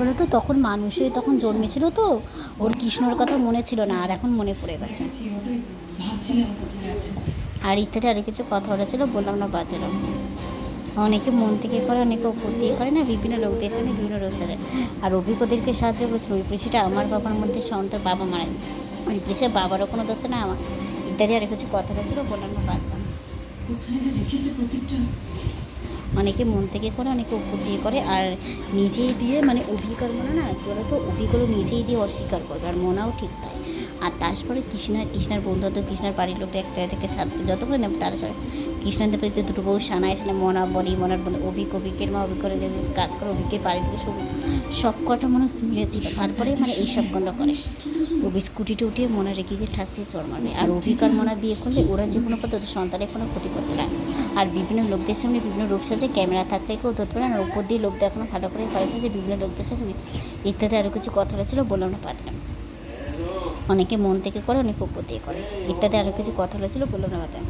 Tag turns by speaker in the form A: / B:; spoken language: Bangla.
A: বলো তো, তখন মানুষই তখন জন্মেছিল তো, ওর কৃষ্ণর কথা মনে ছিল না, আর এখন মনে পড়ে গেছে। আর ইত্যাদি আরও কিছু কথা বলা ছিল, বললাম না বাচ্চারা। অনেকে মন থেকে করে, অনেকে উপর দিয়ে করে না, বিভিন্ন লোকদের সঙ্গে বিভিন্ন রোগ সাথে। আর অভিজ্ঞদেরকে সাহায্য করেছিল। ওই পেশিটা আমার বাবার মধ্যে সন্তান বাবা মারা যায়, ওই পেশে বাবারও কোনো দোষ না আমার। ইত্যাদি আরও কিছু কথা বলেছিল, বললাম না বাচ্চা। অনেকে মন থেকে করে, অনেকে উপর দিয়ে করে। আর নিজেই দিয়ে মানে অভিকর্মনা না কী বলো তো, অভিগুলো নিজেই দিয়ে অস্বীকার করবে, আর মনাও ঠিক তাই। আর তারপরে কৃষ্ণার বন্ধু তো কৃষ্ণার বাড়ির লোকটা একটা থেকে ছাড়তে যতক্ষণ নেবে তার সাথে কৃষ্ণাদের বাড়িতে দুটো বউ সানা এসে মনা বলি, মনার বন্ধু অভিকের মা অভিক করে যে কাজ করে, অভিকের বাড়ি থেকে সব কটা মনে মিলেছিল। তারপরে মানে এই সব গণ্ড করে অভি স্কুটিতে উঠিয়ে মনে রেখে গিয়ে ঠাসিয়ে চড় মারবে। আর অভিকার মনা বিয়ে করলে ওরা যে কোনো পথে ওদের সন্তানের কোনো ক্ষতি করতে না। আর বিভিন্ন লোকদের সামনে বিভিন্ন রূপ সাজে, ক্যামেরা থাকলে কেউ ধরতে পারে না। উপর দিয়ে লোক দেখানো ভালো করে করেছে যে বিভিন্ন লোকদের সাথে ইত্যাদি আরও কিছু কথা ছিল, বললাম না পাতলাম। অনেকে মন থেকে করে, অনেকে উপর দিয়ে করে, ইত্যাদি আরও কিছু কথা হয়েছিল, বললাম না পাতলাম।